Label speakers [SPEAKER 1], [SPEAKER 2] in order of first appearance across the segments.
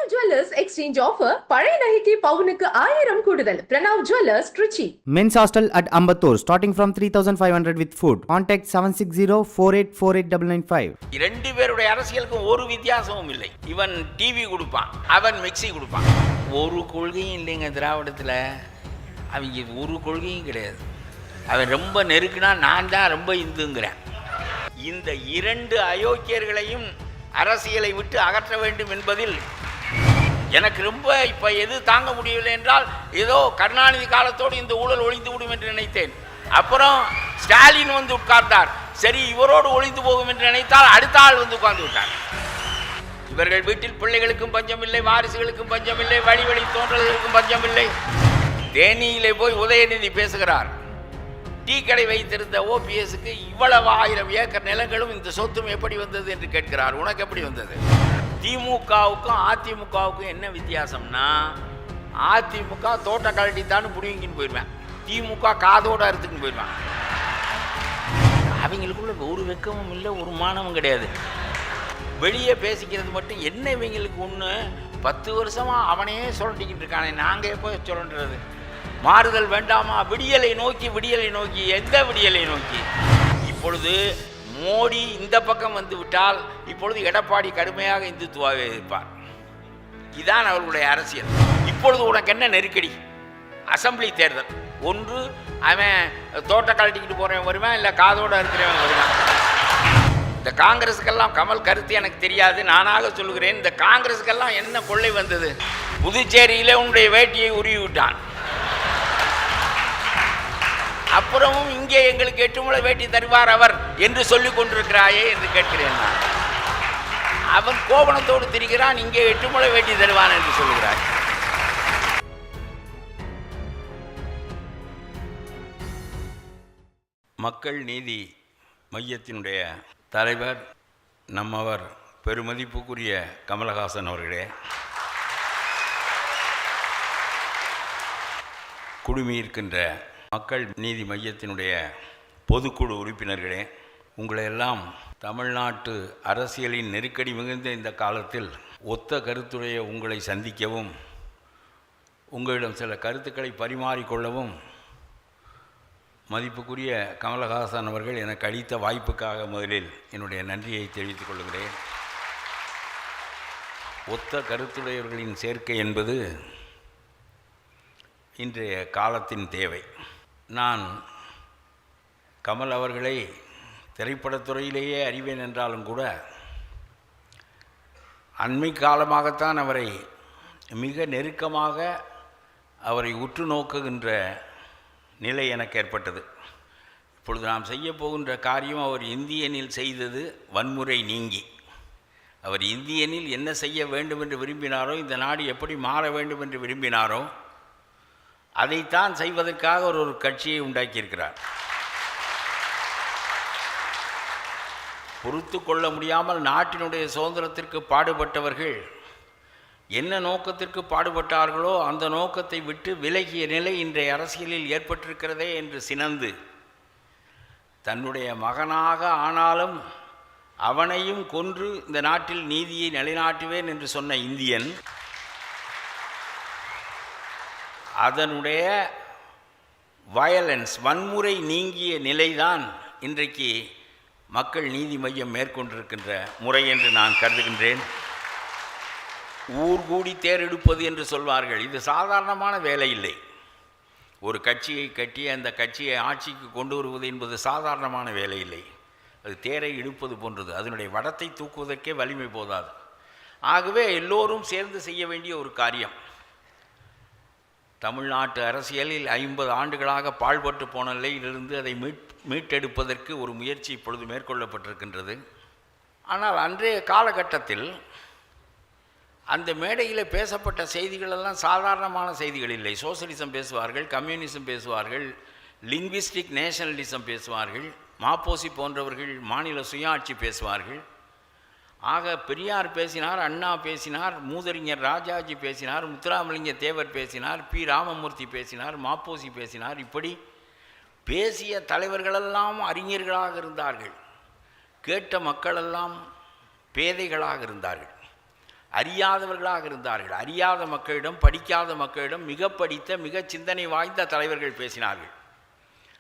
[SPEAKER 1] Pranav Jewellers exchange offer பழைய நகைக்கு பவுனுக்கு 1000 கூடுதல். Pranav Jewellers Trichy.
[SPEAKER 2] Men's hostel at Ambattur starting from 3500 with food. Contact 7604848995.
[SPEAKER 3] ரெண்டு பேருடைய அரசியலுக்கும் ஒரு வித்தியாசமும் இல்லை. இவன் டிவி கொடுப்பான், அவன் மிக்சி கொடுப்பான். ஒரு கொள்கையும் இல்லைங்க திராவிடத்தில். அவங்க ஒரு கொள்கையும் கிடையாது. அவன் ரொம்ப நெருக்குனா நான் தான் ரொம்ப இந்துங்கிறேன். இந்த இரண்டு அயோக்கியர்களையும் அரசியலை விட்டு அகற்ற வேண்டும் என்பதில் எனக்கு ரொம்ப இப்போ எது தாங்க முடியவில்லை என்றால், ஏதோ கருணாநிதி காலத்தோடு இந்த ஊழல் ஒழிந்து விடும் என்று நினைத்தேன். அப்புறம் ஸ்டாலின் வந்து உட்கார்ந்தார். சரி, இவரோடு ஒழிந்து போகும் என்று நினைத்தால் அடுத்த ஆள் வந்து உட்கார்ந்து விட்டார். இவர்கள் வீட்டில் பிள்ளைகளுக்கும் பஞ்சமில்லை, வாரிசுகளுக்கும் பஞ்சமில்லை, வழி வழி தோன்றல்களுக்கும் பஞ்சமில்லை. தேனியிலே போய் உதயநிதி பேசுகிறார். டீ கடை வைத்திருந்த ஓபிஎஸ்க்கு இவ்வளவு 1000 ஏக்கர் நிலங்களும் இந்த சொத்தும் எப்படி வந்தது என்று கேட்கிறார். உனக்கு எப்படி வந்தது? திமுகவுக்கும் அதிமுகவுக்கும் என்ன வித்தியாசம்னா, அதிமுக தோட்ட கழட்டித்தான்னு புடிங்கின்னு போயிடுவேன், திமுக காதோட அறுத்துக்குன்னு போயிடுவான். அவங்களுக்குள்ள ஒரு வெக்கமும் இல்லை, ஒரு மானமும் கிடையாது. வெளியே பேசிக்கிறது மட்டும் என்ன. இவங்களுக்கு ஒன்று 10 வருஷமாக அவனையே சுரண்டிக்கிட்டு இருக்கானே, நாங்கள் எப்போ சுரண்டுறது? மாறுதல் வேண்டாமா? விடியலை நோக்கி, விடியலை நோக்கி. எந்த விடியலை நோக்கி? இப்பொழுது மோடி இந்த பக்கம் வந்து விட்டால், இப்பொழுது எடப்பாடி கடுமையாக இந்துத்துவாவை எதிர்ப்பார். இதுதான் அவர்களுடைய அரசியல். இப்பொழுது உனக்கு என்ன நெருக்கடி? அசம்பிளி தேர்தல். ஒன்று அவன் தோட்ட கழட்டிக்கிட்டு போகிறவன் வருவான், இல்லை காதோடு இருக்கிறவன் வருவான். இந்த காங்கிரஸுக்கெல்லாம், கமல் கருத்து எனக்கு தெரியாது, நானாக சொல்லுகிறேன், இந்த காங்கிரஸுக்கெல்லாம் என்ன கொள்ளை வந்தது? புதுச்சேரியிலே உன்னுடைய வேட்டியை உருவி விட்டான். அப்புறமும் இங்கே எங்களுக்கு 8 முழ வேட்டி தருவார் அவர் என்று சொல்லிக் கொண்டிருக்கிறாயே என்று கேட்கிறேன் நான். அவன் கோபணத்தோடு திரிகிறான், இங்கே 8 முழ வேட்டி தருவான் என்று சொல்லுகிறார். மக்கள் நீதி மையத்தினுடைய தலைவர் நம்மவர் பெருமதிப்புக்குரிய கமலஹாசன் அவர்களே, குழுமியிருக்கின்ற மக்கள் நீதி மையத்தினுடைய பொதுக்குழு உறுப்பினர்களே, உங்களையெல்லாம் தமிழ்நாட்டு அரசியலின் நெருக்கடி மிகுந்த இந்த காலத்தில் ஒத்த கருத்துடைய உங்களை சந்திக்கவும், உங்களிடம் சில கருத்துக்களை பரிமாறிக்கொள்ளவும் மதிப்புக்குரிய கமலஹாசன் அவர்கள் எனக்கு அளித்த வாய்ப்புக்காக முதலில் என்னுடைய நன்றியை தெரிவித்துக் கொள்கிறேன். ஒத்த கருத்துடையவர்களின் சேர்க்கை என்பது இன்றைய காலத்தின் தேவை. நான் கமல் அவர்களை திரைப்படத்துறையிலேயே அறிவேன் என்றாலும் கூட, அண்மை காலமாகத்தான் அவரை மிக நெருக்கமாக அவரை உற்று நோக்குகின்ற நிலை எனக்கு ஏற்பட்டது. இப்பொழுது நாம் செய்ய போகின்ற காரியம், அவர் இந்தியனில் செய்தது வன்முறை நீங்கி, அவர் இந்தியனில் என்ன செய்ய வேண்டும் என்று விரும்பினாரோ, இந்த நாடு எப்படி மாற வேண்டும் என்று விரும்பினாரோ, அதைத்தான் செய்வதற்காக ஒரு கட்சியை உண்டாக்கியிருக்கிறார். பொறுத்து கொள்ள முடியாமல் நாட்டினுடைய சுதந்திரத்திற்கு பாடுபட்டவர்கள் என்ன நோக்கத்திற்கு பாடுபட்டார்களோ அந்த நோக்கத்தை விட்டு விலகிய நிலை இன்றைய அரசியலில் ஏற்பட்டிருக்கிறதே என்று சினந்து, தன்னுடைய மகனாக ஆனாலும் அவனையும் கொன்று இந்த நாட்டில் நீதியை நிலைநாட்டுவேன் என்று சொன்ன இந்தியன், அதனுடைய வயலன்ஸ், வன்முறை நீங்கிய நிலைதான் இன்றைக்கு மக்கள் நீதி மையம் மேற்கொண்டிருக்கின்ற முறை என்று நான் கருதுகின்றேன். ஊர் கூடி தேரெடுப்பது என்று சொல்வார்கள். இது சாதாரணமான வேலை இல்லை. ஒரு கட்சியை கட்டி அந்த கட்சியை ஆட்சிக்கு கொண்டு வருவது என்பது சாதாரணமான வேலை இல்லை. அது தேரை இழுப்பது போன்றது. அதனுடைய வடத்தை தூக்குவதற்கே வலிமை போதாது. ஆகவே எல்லோரும் சேர்ந்து செய்ய வேண்டிய ஒரு காரியம். தமிழ்நாட்டு அரசியலில் 50 ஆண்டுகளாக பாழ்பட்டு போன நிலையிலிருந்து அதை மீட்டெடுப்பதற்கு ஒரு முயற்சி இப்பொழுது மேற்கொள்ளப்பட்டிருக்கின்றது. ஆனால் அன்றைய காலகட்டத்தில் அந்த மேடையில் பேசப்பட்ட செய்திகளெல்லாம் சாதாரணமான செய்திகள் இல்லை. சோசியலிசம் பேசுவார்கள், கம்யூனிசம் பேசுவார்கள், லிங்குவிஸ்டிக் நேஷனலிசம் பேசுவார்கள், மாப்போசி போன்றவர்கள் மாநில சுயாட்சி பேசுவார்கள். ஆக பெரியார் பேசினார், அண்ணா பேசினார், மூதறிஞர் ராஜாஜி பேசினார், முத்துராமலிங்க தேவர் பேசினார், பி ராமமூர்த்தி பேசினார், மாப்போசி பேசினார். இப்படி பேசிய தலைவர்களெல்லாம் அறிஞர்களாக இருந்தார்கள். கேட்ட மக்களெல்லாம் பேதைகளாக இருந்தார்கள். அறியாதவர்களாக இருந்தார்கள். அறியாத மக்களிடம், படிக்காத மக்களிடம் மிக படித்த, மிக சிந்தனை வாய்ந்த தலைவர்கள் பேசினார்கள்.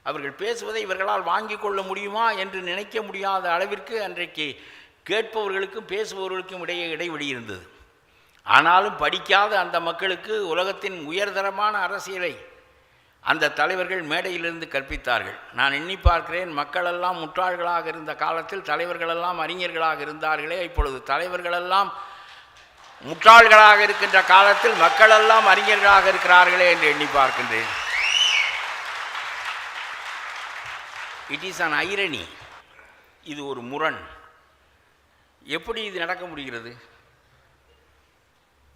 [SPEAKER 3] அவர்கள் பேசுவதை இவர்களால் வாங்கி கொள்ள முடியுமா என்று நினைக்க முடியாத அளவிற்கு அன்றைக்கு கேட்பவர்களுக்கும் பேசுபவர்களுக்கும் இடையே இடைவெளி இருந்தது. ஆனாலும் படிக்காத அந்த மக்களுக்கு உலகத்தின் உயர்தரமான அரசியலை அந்த தலைவர்கள் மேடையிலிருந்து கற்பித்தார்கள். நான் எண்ணி பார்க்கிறேன், மக்களெல்லாம் முட்டாள்களாக இருந்த காலத்தில் தலைவர்களெல்லாம் அறிஞர்களாக இருந்தார்களே, இப்பொழுது தலைவர்களெல்லாம் முட்டாள்களாக இருக்கின்ற காலத்தில் மக்களெல்லாம் அறிஞர்களாக இருக்கிறார்களே என்று எண்ணி பார்க்கின்றேன். It is an irony. இது ஒரு முரண். எப்படி இது நடக்க முடிகிறது?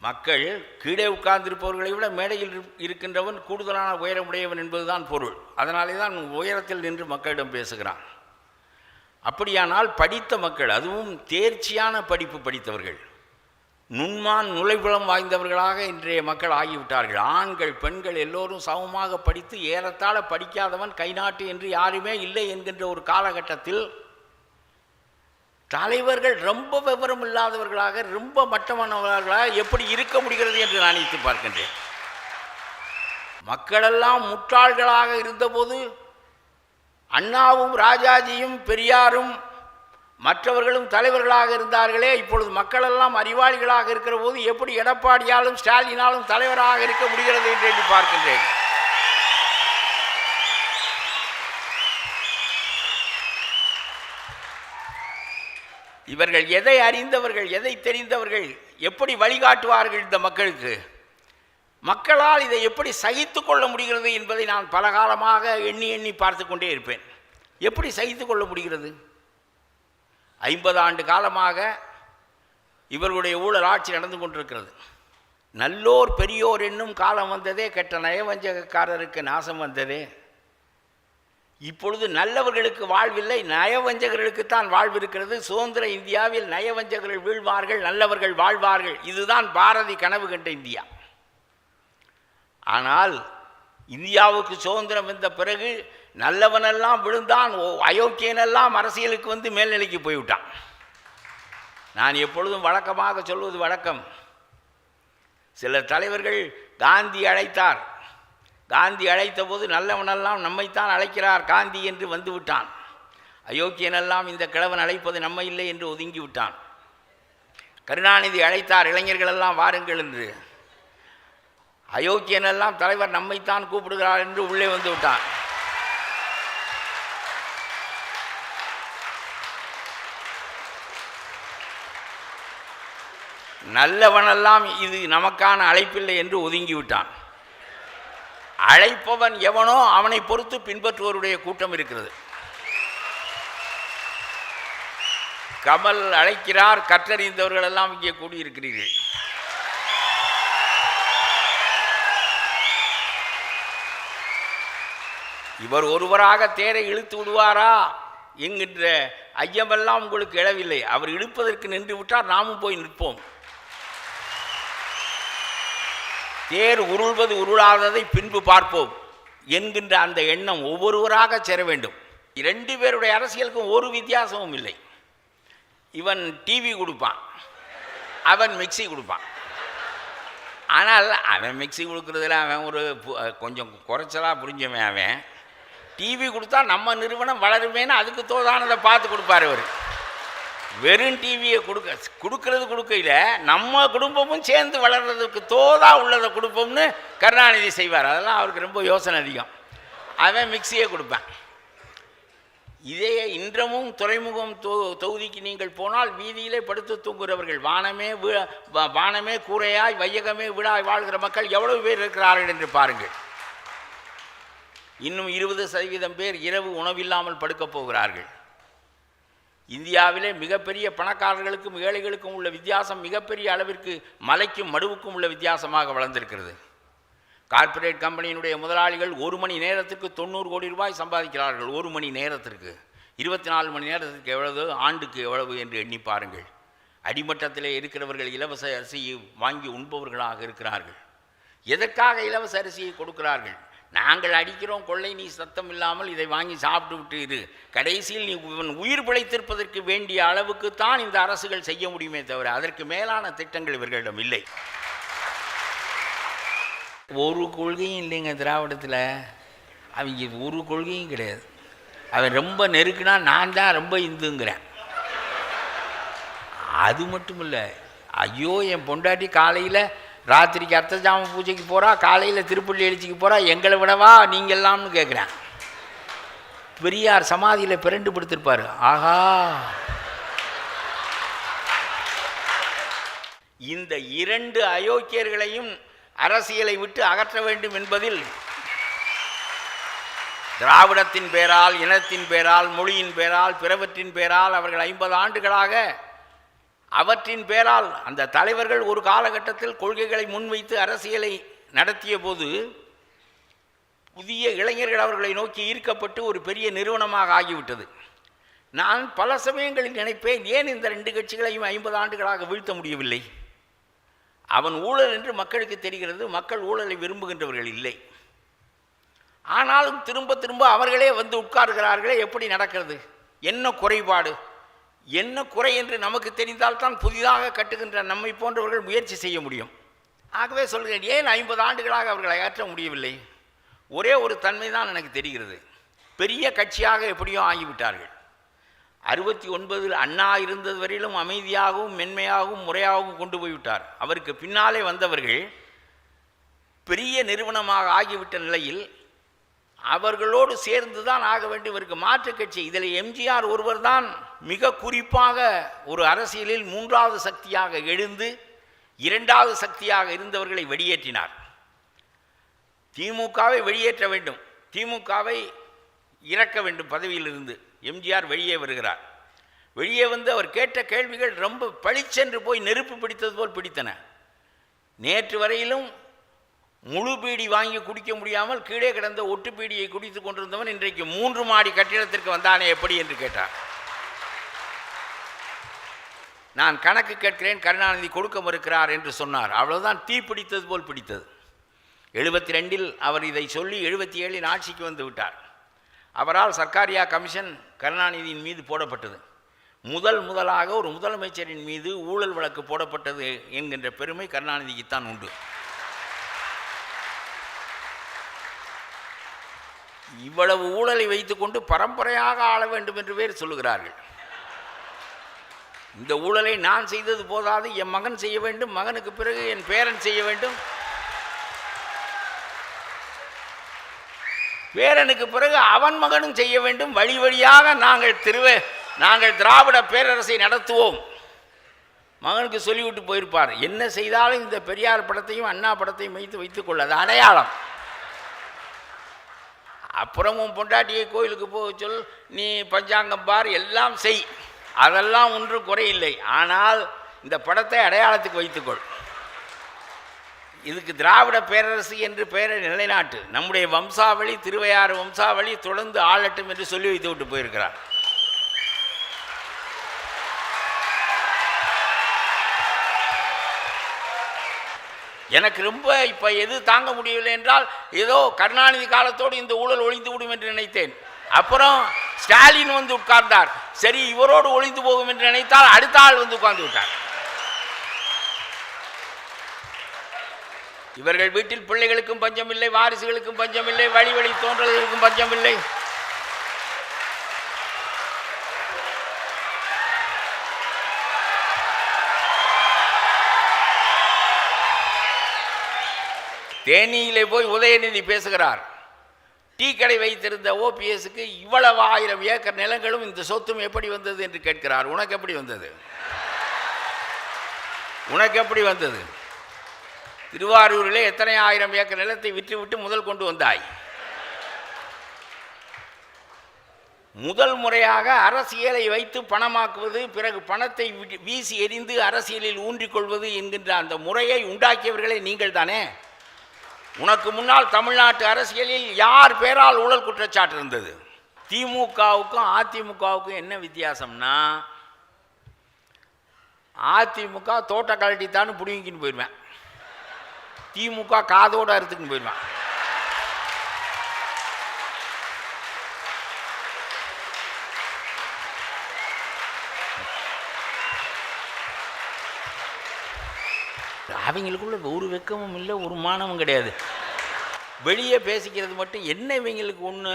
[SPEAKER 3] மக்கள் கீழே உட்கார்ந்திருப்பவர்களை விட மேடையில் இருக்கின்றவன் கூடுதலான உயரமுடையவன் என்பதுதான் பொருள். அதனாலே தான் உயரத்தில் நின்று மக்களிடம் பேசுகிறான். அப்படியானால் படித்த மக்கள், அதுவும் தேர்ச்சியான படிப்பு படித்தவர்கள், நுண்மான் நுழைபுலம் வாய்ந்தவர்களாக இன்றைய மக்கள் ஆகிவிட்டார்கள். ஆண்கள் பெண்கள் எல்லோரும் சமமாக படித்து ஏறத்தாழ படிக்காதவன் கை நாட்டு என்று யாருமே இல்லை என்கின்ற ஒரு காலகட்டத்தில் தலைவர்கள் ரொம்ப விவரம் இல்லாதவர்களாக, ரொம்ப மட்டமானவர்களாக எப்படி இருக்க முடிகிறது என்று நான் நினைத்து பார்க்கின்றேன். மக்களெல்லாம் முட்டாள்களாக இருந்தபோது அண்ணாவும் ராஜாஜியும் பெரியாரும் மற்றவர்களும் தலைவர்களாக இருந்தார்களே, இப்பொழுது மக்களெல்லாம் அறிவாளிகளாக இருக்கிற போது எப்படி எடப்பாடியாலும் ஸ்டாலினாலும் தலைவராக இருக்க முடிகிறது என்று எண்ணி பார்க்கின்றேன். இவர்கள் எதை அறிந்தவர்கள், எதை தெரிந்தவர்கள், எப்படி வழிகாட்டுவார்கள் இந்த மக்களுக்கு? மக்களால் இதை எப்படி சகித்து கொள்ள முடிகிறது என்பதை நான் பல காலமாக எண்ணி எண்ணி பார்த்து கொண்டே இருப்பேன். எப்படி சகித்து கொள்ள முடிகிறது? 50 ஆண்டு காலமாக இவர்களுடைய ஊழல் ஆட்சி நடந்து கொண்டிருக்கிறது. நல்லோர் பெரியோர் என்னும் காலம் வந்ததே, கெட்ட நயவஞ்சகக்காரருக்கு நாசம் வந்ததே. இப்பொழுது நல்லவர்களுக்கு வாழ்வில்லை, நயவஞ்சகர்களுக்குத்தான் வாழ்வு இருக்கிறது. சுதந்திர இந்தியாவில் நயவஞ்சகர்கள் வீழ்வார்கள், நல்லவர்கள் வாழ்வார்கள். இதுதான் பாரதி கனவு கண்ட இந்தியா. ஆனால் இந்தியாவுக்கு சுதந்திரம் வந்த பிறகு நல்லவனெல்லாம் விழுந்தான், அயோக்கியனெல்லாம் அரசியலுக்கு வந்து மேல்நிலைக்கு போய்விட்டான். நான் எப்பொழுதும் வழக்கமாக சொல்வது வழக்கம். சில தலைவர்கள் காந்தி அழைத்தார், காந்தி அழைத்த போது நல்லவனெல்லாம் நம்மைத்தான் அழைக்கிறார் காந்தி என்று வந்து விட்டான். அயோக்கியனெல்லாம் இந்த கிழவன் அழைப்பது நம்ம இல்லை என்று ஒதுங்கி விட்டான். கருணாநிதி அழைத்தார், இளைஞர்களெல்லாம் வாருங்கள் என்று. அயோக்கியனெல்லாம் தலைவர் நம்மைத்தான் கூப்பிடுகிறார் என்று உள்ளே வந்து விட்டான். நல்லவனெல்லாம் இது நமக்கான அழைப்பில்லை என்று ஒதுங்கி விட்டான். அழைப்பவன் எவனோ அவனை பொறுத்து பின்பற்றுவோருடைய கூட்டம் இருக்கிறது. கமல் அழைக்கிறார், கற்றறிந்தவர்கள் எல்லாம் இங்கே கூடியிருக்கிறீர்கள். இவர் ஒருவராக தேரை இழுத்து விடுவாரா என்கின்ற ஐயமெல்லாம் உங்களுக்கு எழவில்லை. அவர் இழுப்பதற்கு நின்று விட்டார், நாமும் போய் நிற்போம். தேர் உருள்வது உருளாததை பின்பு பார்ப்போம் என்கின்ற அந்த எண்ணம் ஒவ்வொருவராக சேர வேண்டும். 2 பேருடைய அரசியலுக்கும் ஒரு வித்தியாசமும் இல்லை. இவன் டிவி கொடுப்பான், அவன் மிக்சி கொடுப்பான். ஆனால் அவன் மிக்சி கொடுக்குறதுல அவன் ஒரு கொஞ்சம் குறைச்சலாக புரிஞ்சவன். அவன் டிவி கொடுத்தா நம்ம நிறுவனம் வளருமேன்னு அதுக்கு தோதானதை பார்த்து கொடுப்பார். அவர் வெறும் டிவியை கொடுக்கறது கொடுக்கையில் நம்ம குடும்பமும் சேர்ந்து வளர்கிறதுக்கு தோதா உள்ளதை கொடுப்போம்னு கருணாநிதி செய்வார். அதெல்லாம் அவருக்கு ரொம்ப யோசனை அதிகம். அவன் மிக்சியை கொடுப்பேன். இதே இன்றமும் துறைமுகம் தொகுதிக்கு நீங்கள் போனால் வீதியிலே படுத்து தூங்குகிறவர்கள், வானமே கூரையாய் வையகமே வீடாய் வாழ்கிற மக்கள் எவ்வளவு பேர் இருக்கிறார்கள் என்று பாருங்கள். இன்னும் 20% பேர் இரவு உணவில்லாமல் படுக்கப் போகிறார்கள். இந்தியாவிலே மிகப்பெரிய பணக்காரர்களுக்கும் ஏழைகளுக்கும் உள்ள வித்தியாசம் மிகப்பெரிய அளவிற்கு மலைக்கும் மடுவுக்கும் உள்ள வித்தியாசமாக வளர்ந்திருக்கிறது. கார்ப்பரேட் கம்பெனியினுடைய முதலாளிகள் 1 மணி நேரத்துக்கு 90 கோடி ரூபாய் சம்பாதிக்கிறார்கள். 1 மணி நேரத்திற்கு 24 மணி நேரத்திற்கு எவ்வளவு, ஆண்டுக்கு எவ்வளவு என்று எண்ணி பாருங்கள். அடிமட்டத்திலே இருக்கிறவர்கள் இலவச அரிசியை வாங்கி உண்பவர்களாக இருக்கிறார்கள். எதற்காக இலவச அரிசியை கொடுக்கிறார்கள்? நாங்கள் அடிக்கிறோம் கொள்ளை, நீ சத்தம் இல்லாமல் இதை வாங்கி சாப்பிட்டு விட்டு இரு. கடைசியில் நீ உயிர் பிழைத்திருப்பதற்கு வேண்டிய அளவுக்குத்தான் இந்த அரசுகள் செய்ய முடியுமே தவிர அதற்கு மேலான திட்டங்கள் இவர்களிடம் இல்லை. ஒரு கொள்கையும் இல்லைங்க திராவிடத்தில். அவங்க ஒரு கொள்கையும் கிடையாது. அவன் ரொம்ப நெருக்குனா நான் தான் ரொம்ப இந்துங்கிறேன். அது மட்டும் இல்லை, ஐயோ என் பொண்டாட்டி காலையில் ராத்திரிக்கு அர்த்தஜாம பூஜைக்கு போகிறா, காலையில் திருப்பள்ளி எழுச்சிக்கு போகிறா, எங்களை விடவா நீங்கள்லாம்னு கேட்குறேன். பெரியார் சமாதியில் பிறண்டு படுத்திருப்பார். ஆஹா, இந்த 2 அயோக்கியர்களையும் அரசியலை விட்டு அகற்ற வேண்டும் என்பதில் திராவிடத்தின் பேரால், இனத்தின் பேரால், மொழியின் பேரால், பிறவற்றின் பேரால் அவர்கள் 50 ஆண்டுகளாக அவற்றின் பேரால் அந்த தலைவர்கள் ஒரு காலகட்டத்தில் கொள்கைகளை முன்வைத்து அரசியலை நடத்திய போது புதிய இளைஞர்கள் அவர்களை நோக்கி ஈர்க்கப்பட்டு ஒரு பெரிய நிறுவனமாக ஆகிவிட்டது. நான் பல சமயங்களில் நினைப்பேன், ஏன் இந்த 2 கட்சிகளையும் 50 ஆண்டுகளாக வீழ்த்த முடியவில்லை? அவன் ஊழல் என்று மக்களுக்கு தெரிகிறது. மக்கள் ஊழலை விரும்புகின்றவர்கள் இல்லை. ஆனாலும் திரும்ப திரும்ப அவர்களே வந்து உட்கார்கிறார்களே, எப்படி நடக்கிறது? என்ன குறைபாடு, என்ன குறை என்று நமக்கு தெரிந்தால்தான் புதிதாக கட்டுகின்ற நம்மை போன்றவர்கள் முயற்சி செய்ய முடியும். ஆகவே சொல்கிறேன், ஏன் 50 ஆண்டுகளாக அவர்களை அகற்ற முடியவில்லை? ஒரே ஒரு தன்மை தான் எனக்கு தெரிகிறது. பெரிய கட்சியாக எப்படியோ ஆகிவிட்டார்கள். 69 அண்ணா இருந்தது வரையிலும் அமைதியாகவும் மென்மையாகவும் முறையாகவும் கொண்டு போய்விட்டார். அவருக்கு பின்னாலே வந்தவர்கள் பெரிய நிறுவனமாக ஆகிவிட்ட நிலையில் அவர்களோடு சேர்ந்து தான் ஆக வேண்டும். இவருக்கு மாற்று கட்சி. இதில் எம்ஜிஆர் ஒருவர் தான் மிக குறிப்பாக ஒரு அரசியலில் 3வது சக்தியாக எழுந்து 2வது சக்தியாக இருந்தவர்களை வெளியேற்றினார். திமுகவை வெளியேற்ற வேண்டும், திமுகவை இறக்க வேண்டும் பதவியிலிருந்து. எம்ஜிஆர் வெளியே வருகிறார். வெளியே வந்து அவர் கேட்ட கேள்விகள் ரொம்ப பளிச்சென்று போய் நெருப்பு பிடித்தது போல் பிடித்தன. நேற்று வரையிலும் முழு பீடி வாங்கி குடிக்க முடியாமல் கீழே கிடந்த ஒட்டு பீடியை குடித்து கொண்டிருந்தவன் இன்றைக்கு 3 மாடி கட்டிடத்திற்கு வந்தானே எப்படி என்று கேட்டார். நான் கணக்கு கேட்கிறேன், கருணாநிதி கொடுக்க மறுக்கிறார் என்று சொன்னார். அவ்வளவுதான், தீ பிடித்தது போல் பிடித்தது. 72 அவர் இதை சொல்லி 77 ஆட்சிக்கு வந்து விட்டார். அவரால் சர்க்காரியா கமிஷன் கருணாநிதியின் மீது போடப்பட்டது. முதலாக ஒரு முதலமைச்சரின் மீது ஊழல் வழக்கு போடப்பட்டது என்கின்ற பெருமை கருணாநிதிக்குத்தான் உண்டு. இவ்வளவு ஊழலை வைத்துக்கொண்டு பரம்பரையாக ஆள வேண்டும் என்று வேறு சொல்லுகிறார்கள். இந்த ஊழலை நான் செய்தது போதாது, என் மகன் செய்ய வேண்டும், மகனுக்கு பிறகு என் பேரன் செய்ய வேண்டும், பேரனுக்கு பிறகு அவன் மகனும் செய்ய வேண்டும். வழி வழியாக நாங்கள் திராவிட பேரரசை நடத்துவோம். மகனுக்கு சொல்லிவிட்டு போயிருப்பார். என்ன செய்தாலும் இந்த பெரியார் படத்தையும் அண்ணா படத்தையும் வைத்துக் கொள்ள, அது அடையாளம். அப்புறம் உன் பொண்டாட்டியை கோயிலுக்கு போக சொல், நீ பஞ்சாங்கம் பார், எல்லாம் செய், அதெல்லாம் ஒன்றும் குறையில்லை. ஆனால் இந்த படத்தை அடையாளத்துக்கு வைத்துக்கொள். இதுக்கு திராவிட பேரரசு என்று பெயரை நிலைநாட்டு, நம்முடைய வம்சாவளி, திருவையாறு வம்சாவளி தொடர்ந்து ஆளட்டும் என்று சொல்லி வைத்து விட்டு போயிருக்கிறார். எனக்கு ரொம்ப இப்போ எது தாங்க முடியவில்லை என்றால், ஏதோ கருணாநிதி காலத்தோடு இந்த ஊழல் ஒழிந்து விடும் என்று நினைத்தேன். அப்புறம் ஸ்டாலின் வந்து உட்கார்ந்தார். சரி, இவரோடு ஒழிந்து போகும் என்று நினைத்தால் அடுத்த ஆள் வந்து உட்கார்ந்து விட்டார். இவர்கள் வீட்டில் பிள்ளைகளுக்கும் பஞ்சமில்லை, வாரிசுகளுக்கும் பஞ்சமில்லை, வழி வழி தோன்றல்களுக்கும் பஞ்சமில்லை. தேனியிலே போய் உதயநிதி பேசுகிறார். டீ கடை வைத்திருந்த ஓபிஎஸ்க்கு இவ்வளவு 1000 ஏக்கர் நிலங்களும் இந்த சொத்தும் எப்படி வந்தது என்று கேட்கிறார். உனக்கு எப்படி வந்தது? உனக்கு எப்படி வந்தது? திருவாரூரிலே எத்தனை 1000 ஏக்கர் நிலத்தை விற்றுவிட்டு முதல் கொண்டு வந்தாய்? முதல் முறையாக அரசியலை வைத்து பணமாக்குவது, பிறகு பணத்தை வீசி எறிந்து அரசியலில் ஊன்றிக்கொள்வது என்கின்ற அந்த முறையை உண்டாக்கியவர்களே நீங்கள் தானே. உனக்கு முன்னால் தமிழ்நாட்டு அரசியலில் யார் பேரால் ஊழல் குற்றச்சாட்டு இருந்தது? திமுகவுக்கும் அதிமுகவுக்கும் என்ன வித்தியாசம்னா, அதிமுக தோட்ட கழட்டித்தான்னு பிடிங்கின்னு போயிடுவேன், திமுக காதோட அறுத்துக்குன்னு போயிடுவேன். அவங்களுக்குள்ள ஒரு வெக்கமும் இல்லை, ஒரு மானமும் கிடையாது. வெளியே பேசிக்கிறது மட்டும் என்ன. இவங்களுக்கு ஒன்று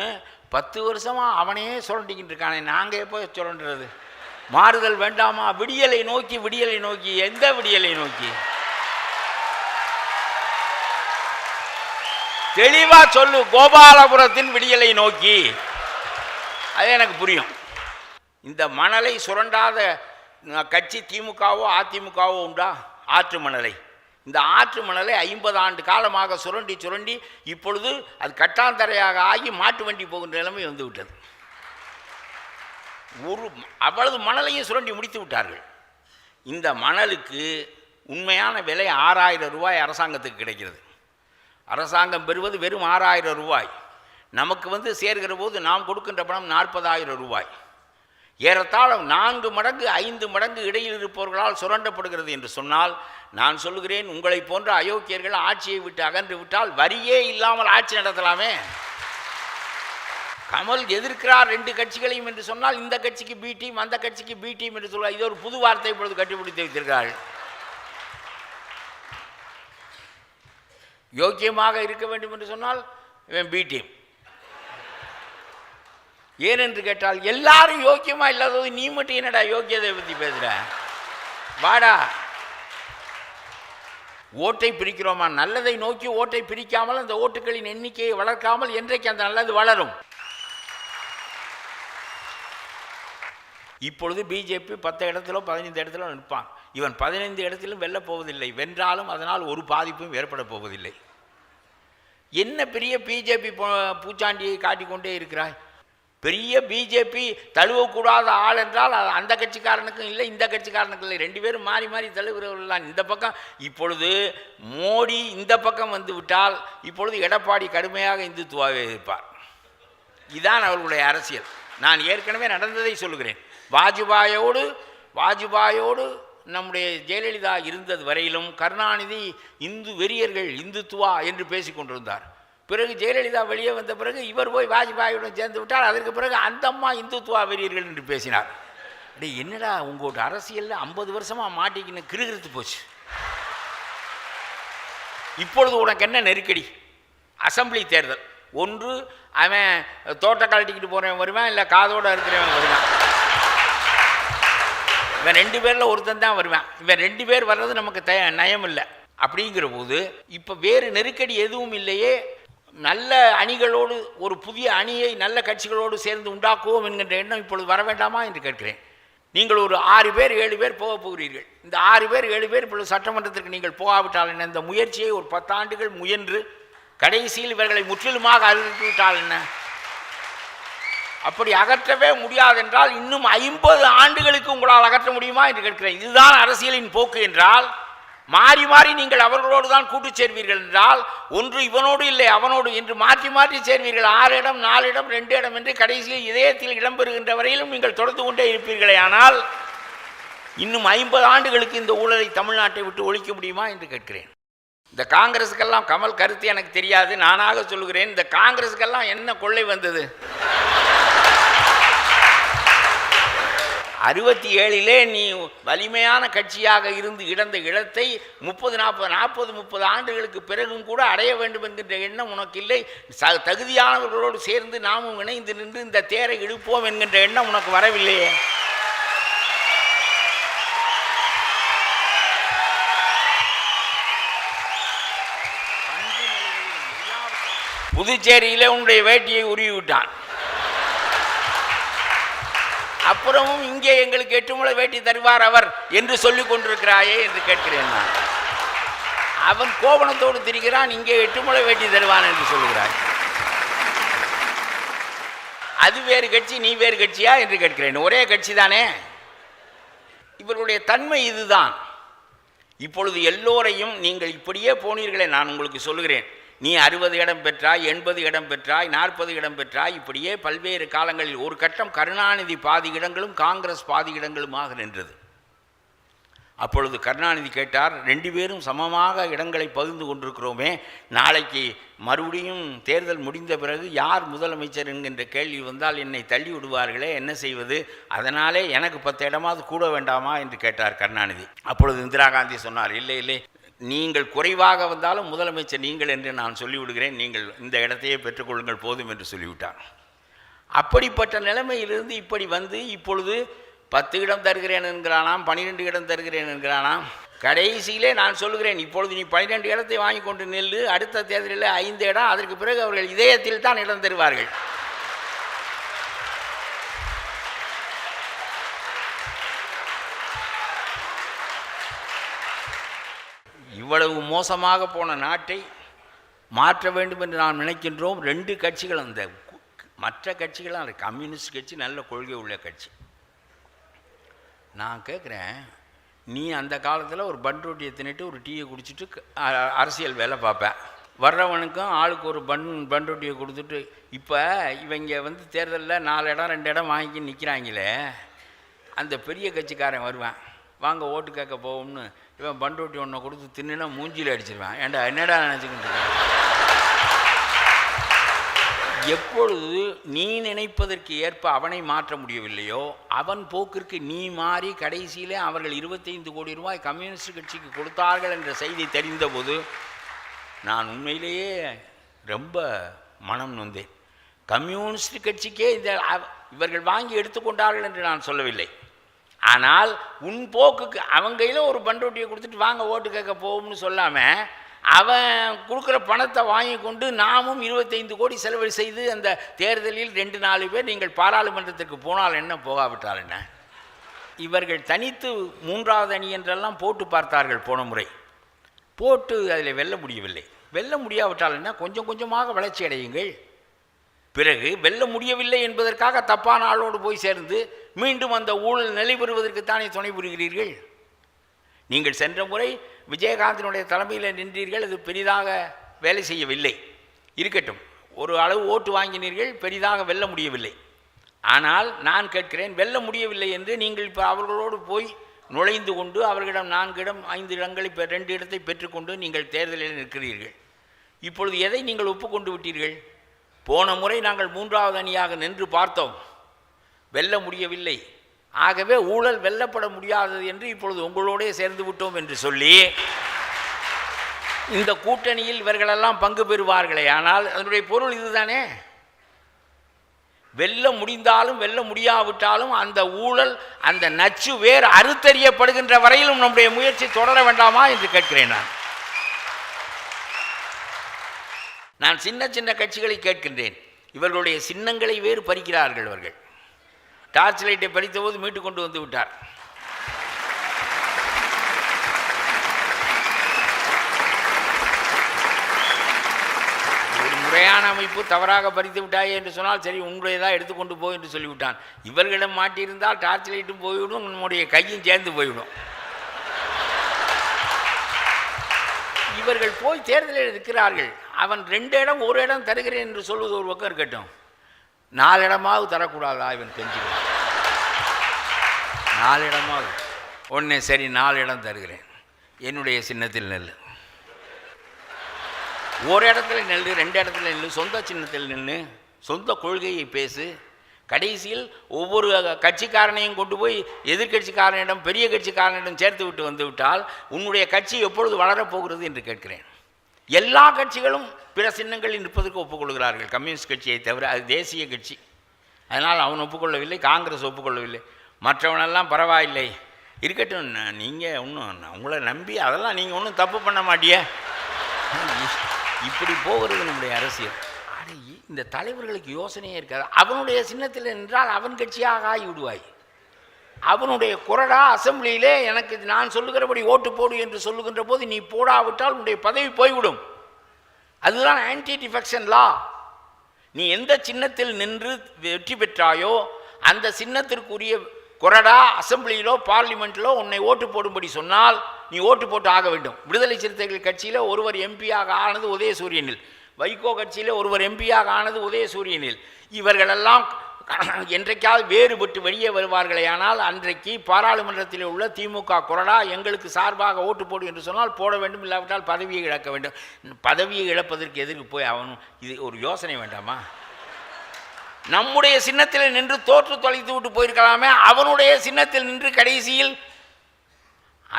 [SPEAKER 3] 10 வருஷமாக அவனையே சுரண்டிக்கிட்டு இருக்கானே, நாங்கள் எப்போ சுரண்டுறது? மாறுதல் வேண்டாமா? விடியலை நோக்கி, விடியலை நோக்கி. எந்த விடியலை நோக்கி? தெளிவா சொல்லு. கோபாலபுரத்தின் விடியலை நோக்கி. அது எனக்கு புரியும். இந்த மணலை சுரண்டாத கட்சி திமுகவோ அதிமுகவோ உண்டா? ஆற்று மணலை, இந்த ஆற்று மணலை 50 ஆண்டு காலமாக சுரண்டி சுரண்டி இப்பொழுது அது கட்டாந்தரையாக ஆகி மாட்டு வண்டி போகின்ற நிலைமை வந்து விட்டது. அவ்வளவு மணலையும் சுரண்டி முடித்து விட்டார்கள். இந்த மணலுக்கு உண்மையான விலை 6000 ரூபாய் அரசாங்கத்துக்கு கிடைக்கிறது. அரசாங்கம் பெறுவது வெறும் 6000 ரூபாய். நமக்கு சேர்கிற போது நாம் கொடுக்கின்ற பணம் 40,000 ரூபாய். ஏறத்தாழ 4 மடங்கு 5 மடங்கு இடையில் இருப்பவர்களால் சுரண்டப்படுகிறது என்று சொன்னால், நான் சொல்லுகிறேன், உங்களை போன்ற அயோக்கியர்கள் ஆட்சியை விட்டு அகன்று விட்டால் வரியே இல்லாமல் ஆட்சி நடத்தலாமே. கமல் எதிர்க்கிறார் 2 கட்சிகளையும் என்று சொன்னால், இந்த கட்சிக்கு பி டீம், அந்த கட்சிக்கு பி டீம் என்று சொல்ல, இது ஒரு புது வார்த்தை இப்பொழுது கண்டுபிடித்து வைத்திருக்கிறார்கள். யோக்கியமாக இருக்க வேண்டும் என்று சொன்னால் இவன் பி டீம். ஏனென்று கேட்டால் எல்லாரும் யோக்கியமா இல்லாதது, நீ மட்டும் என்னடா யோக்கியதை பற்றி பேசுற? வாடா, ஓட்டை பிரிக்கிறோமா? நல்லதை நோக்கி ஓட்டை பிரிக்காமல் அந்த ஓட்டுகளின் எண்ணிக்கையை வளர்க்காமல் என்றைக்கு அந்த நல்லது வளரும்? இப்பொழுது பிஜேபி 10 இடத்திலோ 15 இடத்திலோ நிற்பான். இவன் 15 இடத்திலும் வெல்லப் போவதில்லை. வென்றாலும் அதனால் ஒரு பாதிப்பும் ஏற்பட போவதில்லை. என்ன பெரிய பிஜேபி பூச்சாண்டியை காட்டிக்கொண்டே இருக்கிறாய்? பெரிய பிஜேபி தழுவக்கூடாத ஆள் என்றால் அந்த கட்சிக்காரனுக்கும் இல்லை, இந்த கட்சிக்காரனுக்கும் இல்லை. 2 பேரும் மாறி மாறி தழுவுகிறவர்கள். இந்த பக்கம் இப்பொழுது மோடி இந்த பக்கம் வந்து விட்டால் இப்பொழுது எடப்பாடி கடுமையாக இந்துத்துவாவை எதிர்ப்பார். இதுதான் அவர்களுடைய அரசியல். நான் ஏற்கனவே நடந்ததை சொல்லுகிறேன். வாஜ்பாயோடு நம்முடைய ஜெயலலிதா இருந்தது வரையிலும் கருணாநிதி இந்து வெறியர்கள், இந்துத்துவா என்று பேசி கொண்டிருந்தார். பிறகு ஜெயலலிதா வெளியே வந்த பிறகு இவர் போய் வாஜ்பாயுடன் சேர்ந்து விட்டார். அதற்கு பிறகு அந்த அம்மா இந்துத்துவா வெறியர்கள் என்று பேசினார். அடே என்னடா உங்களோட அரசியலில் 50 வருஷமாக மாட்டிக்கின்னு கிருகிருத்து போச்சு. இப்பொழுது உனக்கு என்ன நெருக்கடி? அசம்பிளி தேர்தல். ஒன்று அவன் தோட்ட கழட்டிக்கிட்டு போகிறவன் வருவான், இல்லை காதோடு இருக்கிறவன் வருவான். இவன் 2 பேரில் ஒருத்தன் தான் வருவான். இவன் 2 பேர் வர்றது நமக்கு நயம் இல்லை. அப்படிங்கிற போது இப்போ வேறு நெருக்கடி எதுவும் இல்லையே. நல்ல அணிகளோடு, ஒரு புதிய அணியை நல்ல கட்சிகளோடு சேர்ந்து உண்டாக்குவோம் என்கின்ற எண்ணம் இப்பொழுது வர வேண்டாமா என்று கேட்கிறேன். நீங்கள் ஒரு 6 பேர் 7 பேர் போக போகிறீர்கள். இந்த 6 பேர் 7 பேர் இப்பொழுது சட்டமன்றத்திற்கு நீங்கள் போகாவிட்டால் என்ன? இந்த முயற்சியை ஒரு 10 ஆண்டுகள் முயன்று கடைசியில் இவர்களை முற்றிலுமாக அகற்றிவிட்டால் என்ன? அப்படி அகற்றவே முடியாதென்றால் இன்னும் 50 ஆண்டுகளுக்கு உங்களால் அகற்ற முடியுமா என்று கேட்கிறேன். இதுதான் அரசியலின் போக்கு என்றால், மாறி மாறி நீங்கள் அவர்களோடு தான் கூட்டு சேர்வீர்கள் என்றால், ஒன்று இவனோடு இல்லை அவனோடு என்று மாற்றி மாற்றி சேர்வீர்கள். 6 இடம் 4 இடம் 2 இடம் என்று கடைசியில் இதயத்தில் இடம்பெறுகின்ற வரையிலும் நீங்கள் தொடர்ந்து கொண்டே இருப்பீர்களே. ஆனால் இன்னும் 50 ஆண்டுகளுக்கு இந்த ஊழலை தமிழ்நாட்டை விட்டு ஒழிக்க முடியுமா என்று கேட்கிறேன். இந்த காங்கிரஸுக்கெல்லாம் கமல் கருத்து எனக்கு தெரியாது, நானாக சொல்லுகிறேன். இந்த காங்கிரஸுக்கெல்லாம் என்ன கொள்ளை வந்தது? 67 நீ வலிமையான கட்சியாக இருந்து இழந்த இடத்தை 30 ஆண்டுகளுக்கு பிறகும் கூட அடைய வேண்டும் என்கின்ற எண்ணம் உனக்கு இல்லை. தகுதியானவர்களோடு சேர்ந்து நாமும் இணைந்து நின்று இந்த தேரை இழுப்போம் என்கின்ற எண்ணம் உனக்கு வரவில்லையே. புதுச்சேரியிலே உன்னுடைய வேட்டியை உருவி விட்டான். அப்புறமும் இங்கே எங்களுக்கு 8 முழ வேட்டி தருவார் அவர் என்று சொல்லிக் கொண்டிருக்கிறாயே என்று கேட்கிறேன் நான். அவன் கோபணத்தோடு திரிகிறான், இங்கே 8 முழ வேட்டி தருவான் என்று சொல்லுகிறாய். அது வேறு கட்சி, நீ வேறு கட்சியா என்று கேட்கிறேன். ஒரே கட்சி தானே. இவர்களுடைய தன்மை இதுதான். இப்பொழுது எல்லோரையும் நீங்கள் இப்படியே போனீர்களே, நான் உங்களுக்கு சொல்லுகிறேன், நீ 60 இடம் பெற்றாய், 80 இடம் பெற்றாய், 40 இடம் பெற்றாய். இப்படியே பல்வேறு காலங்களில் ஒரு கட்டம் கருணாநிதி பாதி இடங்களும் காங்கிரஸ் பாதி இடங்களுமாக நின்றது. அப்பொழுது கருணாநிதி கேட்டார், 2 பேரும் சமமாக இடங்களை பகிர்ந்து கொண்டிருக்கிறோமே, நாளைக்கு மறுபடியும் தேர்தல் முடிந்த பிறகு யார் முதலமைச்சர் என்கின்ற கேள்வி வந்தால் என்னை தள்ளி விடுவார்களே, என்ன செய்வது? அதனாலே எனக்கு 10 இடமாவது கூட வேண்டாமா என்று கேட்டார் கருணாநிதி. அப்பொழுது இந்திரா காந்தி சொன்னார், இல்லை இல்லை, நீங்கள் குறைவாக வந்தாலும் முதலமைச்சர் நீங்கள் என்று நான் சொல்லிவிடுகிறேன், நீங்கள் இந்த இடத்தையே பெற்றுக்கொள்ளுங்கள் போதும் என்று சொல்லிவிட்டார். அப்படிப்பட்ட நிலைமையிலிருந்து இப்படி வந்து இப்பொழுது 10 இடம் தருகிறேன் என்கிறானாம், 12 இடம் தருகிறேன் என்கிறானாம். கடைசியிலே நான் சொல்லுகிறேன், இப்பொழுது நீ 12 இடத்தை வாங்கி கொண்டு நெல்லு, அடுத்த தேர்தலில் 5 இடம், அதற்கு பிறகு அவர்கள் இதயத்தில் தான் இடம் தருவார்கள். இவ்வளவு மோசமாக போன நாட்டை மாற்ற வேண்டும் என்று நாம் நினைக்கின்றோம். 2 கட்சிகள், அந்த மற்ற கட்சிகள், அந்த கம்யூனிஸ்ட் கட்சி நல்ல கொள்கை உள்ள கட்சி. நான் கேட்குறேன், நீ அந்த காலத்தில் ஒரு பன் ரொட்டியை தின்னுட்டு ஒரு டீயை குடிச்சிட்டு அரசியல் வேலை பார்ப்பேன், வர்றவனுக்கும் ஆளுக்கு ஒரு பன் ரொட்டியை கொடுத்துட்டு, இப்போ இவங்க வந்து தேர்தலில் 4 இடம் 2 இடம் வாங்கி நிற்கிறாங்களே, அந்த பெரிய கட்சிக்காரன் வருவேன், வாங்க ஓட்டு கேட்க போவோம்னு, இவன் பன் ரொட்டி ஒன்றை கொடுத்து தின்னுனா மூஞ்சியில் அடிச்சிருவேன். ஏன்டா என்னடா நினச்சிக்கிட்டு எப்பொழுது நீ நினைப்பதற்கு ஏற்ப அவனை மாற்ற முடியவில்லையோ, அவன் போக்கிற்கு நீ மாறி கடைசியிலே அவர்கள் 25 கோடி ரூபாய் கம்யூனிஸ்ட் கட்சிக்கு கொடுத்தார்கள் என்ற செய்தி தெரிந்தபோது நான் உண்மையிலேயே ரொம்ப மனம் நொந்தேன். கம்யூனிஸ்ட் கட்சிக்கே இவர்கள் வாங்கி எடுத்துக்கொண்டார்கள் என்று நான் சொல்லவில்லை. ஆனால் உன் போக்குக்கு அவன் கையில் ஒரு பன் ரொட்டியை கொடுத்துட்டு வாங்க ஓட்டு கேட்க போகும்னு சொல்லாமல், அவன் கொடுக்குற பணத்தை வாங்கி கொண்டு நாமும் 25 கோடி செலவு செய்து அந்த தேர்தலில் 2-4 பேர் நீங்கள் பாராளுமன்றத்திற்கு போனால் என்ன, போகாவிட்டால் என்ன. இவர்கள் தனித்து 3வது அணி என்றெல்லாம் போட்டு பார்த்தார்கள் போன முறை, போட்டு அதில் வெல்ல முடியவில்லை. வெல்ல முடியாவிட்டால் என்ன, கொஞ்சம் கொஞ்சமாக வளர்ச்சி அடையுங்கள். பிறகு வெல்ல முடியவில்லை என்பதற்காக தப்பான ஆளோடு போய் சேர்ந்து மீண்டும் அந்த ஊழல் நிலை பெறுவதற்குத்தானே துணை புரிகிறீர்கள். நீங்கள் சென்ற முறை விஜயகாந்தினுடைய தலைமையில் நின்றீர்கள், அது பெரிதாக வேலை செய்யவில்லை, இருக்கட்டும், ஒரு அளவு ஓட்டு வாங்கினீர்கள், பெரிதாக வெல்ல முடியவில்லை. ஆனால் நான் கேட்கிறேன், வெல்ல முடியவில்லை என்று நீங்கள் இப்போ அவர்களோடு போய் நுழைந்து கொண்டு அவர்களிடம் 4 இடம் 5 இடங்களை 2 இடத்தை பெற்றுக்கொண்டு நீங்கள் தேர்தலில் நிற்கிறீர்கள். இப்பொழுது எதை நீங்கள் ஒப்புக்கொண்டு விட்டீர்கள்? போன முறை நாங்கள் 3வது அணியாக நின்று பார்த்தோம், வெல்ல முடியவில்லை, ஆகவே ஊழல் வெல்லப்பட முடியாதது என்று இப்பொழுது உங்களோடே சேர்ந்து விட்டோம் என்று சொல்லி இந்த கூட்டணியில் இவர்களெல்லாம் பங்கு பெறுவார்களே. ஆனால் அதனுடைய பொருள் இதுதானே, வெல்ல முடிந்தாலும் வெல்ல முடியாவிட்டாலும் அந்த ஊழல், அந்த நச்சு வேர் அறுத்தறியப்படுகின்ற வரையிலும் நம்முடைய முயற்சி தொடர வேண்டாமா என்று கேட்கிறேன். நான் சின்ன சின்ன கட்சிகளை கேட்கின்றேன், இவர்களுடைய சின்னங்களை வேறு பறிக்கிறார்கள். அவர்கள் டார்ச் லைட்டை பறித்த போது மீட்டு கொண்டு வந்து விட்டார். ஒரு முறையான அமைப்பு தவறாக பறித்து விட்டாயே என்று சொன்னால் சரி, உங்களுடையதாக எடுத்துக்கொண்டு போய் என்று சொல்லிவிட்டான். இவர்களிடம் மாட்டியிருந்தால் டார்ச் லைட்டும் போய்விடும், நம்முடைய கையும் சேர்ந்து போய்விடும். இவர்கள் போய் தேர்தலில் இருக்கிறார்கள். அவன் 2 இடம் 1 இடம் தருகிறேன் என்று சொல்வது ஒரு பக்கம் இருக்கட்டும், 4 இடமாவது தரக்கூடாதா? இவன் கெஞ்சுகிறான், 4 இடமாவது. ஒன்று சரி, 4 இடம் தருகிறேன், என்னுடைய சின்னத்தில் நெல், 1 இடத்துல நெல், 2 இடத்துல நெல், சொந்த சின்னத்தில் நின்று சொந்த கொள்கையை பேசு. கடைசியில் ஒவ்வொரு கட்சிக்காரனையும் கொண்டு போய் எதிர்கட்சிக்காரனிடம் பெரிய கட்சிக்காரனிடம் சேர்த்து விட்டு வந்து விட்டால் உன்னுடைய கட்சி எப்பொழுது வளரப்போகிறது என்று கேட்கிறேன். எல்லா கட்சிகளும் பிற சின்னங்களில் நிற்பதற்கு ஒப்புக்கொள்கிறார்கள், கம்யூனிஸ்ட் கட்சியை தவிர. அது தேசிய கட்சி, அதனால் அவன் ஒப்புக்கொள்ளவில்லை, காங்கிரஸ் ஒப்புக்கொள்ளவில்லை, மற்றவனெல்லாம் பரவாயில்லை இருக்கட்டும், நீங்கள் ஒன்றும் உங்களை நம்பி அதெல்லாம் நீங்கள் ஒன்றும் தப்பு பண்ண மாட்டிய. இப்படி போகிறது நம்முடைய அரசியல். இந்த தலைவர்களுக்கு யோசனையே இருக்காது. அவனுடைய சின்னத்தில் நின்றால் அவன் கட்சியாக ஆகிவிடுவாய். அவனுடைய குரடா அசம்பிளியிலே எனக்கு நான் சொல்லுகிறபடி ஓட்டு போடு என்று சொல்லுகின்ற போது நீ போடாவிட்டால் உன்னுடைய பதவி போய்விடும். அதுதான் ஆன்டி டிஃபெக்ஷன் லா. நீ எந்த சின்னத்தில் நின்று வெற்றி பெற்றாயோ அந்த சின்னத்திற்குரிய கொறடா அசம்பிளியிலோ பார்லிமெண்ட்டிலோ உன்னை ஓட்டு போடும்படி சொன்னால் நீ ஓட்டு போட்டு ஆக வேண்டும். விடுதலை சிறுத்தைகள் கட்சியில் ஒருவர் எம்பியாக ஆனது உதயசூரியனில், வைகோ கட்சியில் ஒருவர் எம்பியாக ஆனது உதயசூரியனில். இவர்களெல்லாம் என்றைக்காவது வேறுபட்டு வெளியே வருவார்களே, ஆனால் அன்றைக்கு பாராளுமன்றத்தில் உள்ள திமுக கொறடா எங்களுக்கு சார்பாக ஓட்டு போடு என்று சொன்னால் போட வேண்டும், இல்லாவிட்டால் பதவியை இழக்க வேண்டும். பதவியை இழப்பதற்கு எதிர்க்கு போய் அவனும் இது ஒரு யோசனை வேண்டாமா? நம்முடைய சின்னத்தில் நின்று தோற்று தொலைத்து விட்டு போயிருக்கலாமே. அவனுடைய சின்னத்தில் நின்று கடைசியில்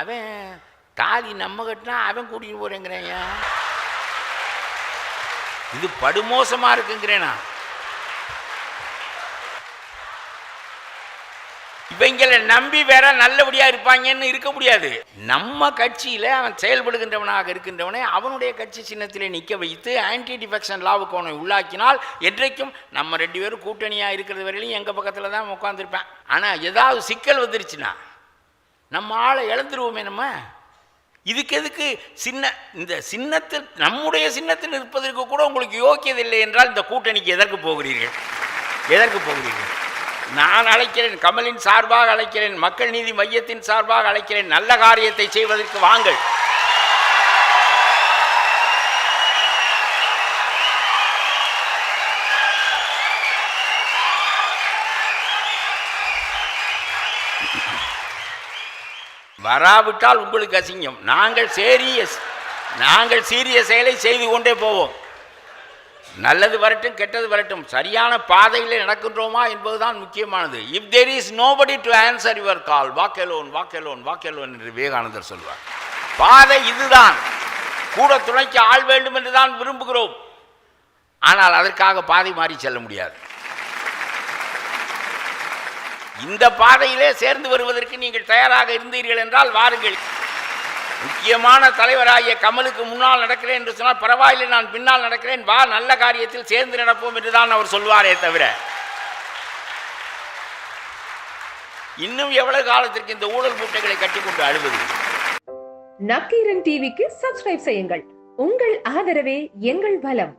[SPEAKER 3] அவன் தாலி நம்ம கட்டினா அவன் கூட்டிகிட்டு போகிறேங்கிறேன். இது படுமோசமாக இருக்குங்கிறேனா. இவங்களை நம்பி வேற நல்லபடியா இருப்பாங்கன்னு இருக்க முடியாது. நம்ம கட்சியில அவன் செயல்படுகின்றவனாக இருக்கின்றவனை அவனுடைய கட்சி சின்னத்திலே நிற்க வைத்து ஆன்டி டிஃபெக்ஷன் லாவுக்கு அவனை உள்ளாக்கினால் என்றைக்கும் நம்ம 2 பேரும் கூட்டணியா இருக்கிறது வரையிலும் எங்க பக்கத்துல தான் உட்காந்துருப்பேன். ஆனா ஏதாவது சிக்கல் வந்துருச்சுன்னா நம்ம ஆளை இழந்துருவோமே. நம்ம இதுக்கு எதுக்கு இந்த சின்னத்தில் நம்முடைய சின்னத்தில் இருப்பதற்கு கூட உங்களுக்கு யோக்கியது இல்லை என்றால் இந்த கூட்டணிக்கு எதற்கு போகிறீர்கள்? நான் அழைக்கிறேன், கமலின் சார்பாக அழைக்கிறேன், மக்கள் நீதி மையத்தின் சார்பாக அழைக்கிறேன், நல்ல காரியத்தை செய்வதற்கு வாங்கள். வராவிட்டால் உங்களுக்கு அசிங்கம். நாங்கள் சீரிய செயலை செய்து கொண்டே போவோம். நல்லது வரட்டும் கெட்டது வரட்டும், சரியான பாதையிலே நடக்கின்றோமா என்பதுதான் முக்கியமானது. If there is nobody to answer your call, walk alone என்று விவேகானந்தர் சொல்வார். பாதை இதுதான். கூட துணைக்கு ஆள் வேண்டும் என்று தான் விரும்புகிறோம். ஆனால் அதற்காக பாதை மாறி செல்ல முடியாது. இந்த பாதையிலே சேர்ந்து வருவதற்கு நீங்கள் தயாராக இருந்தீர்கள் என்றால் வாருங்கள். முக்கியமான தலைவராகிய கமலுக்கு முன்னால் நடக்கிறேன் என்று சொன்னால் பரவாயில்லை, நான் பின்னால் நடக்கிறேன், வா, நல்ல காரியத்தில் சேர்ந்து நடப்போம் என்றுதான் அவர் சொல்வாரே தவிர இன்னும் எவ்வளவு காலத்திற்கு இந்த ஊழல் மூட்டைகளை கட்டிக்கொண்டு அழுவது?
[SPEAKER 1] நக்கீரன் டிவிக்கு சப்ஸ்கிரைப் செய்யுங்கள். உங்கள் ஆதரவே எங்கள் பலம்.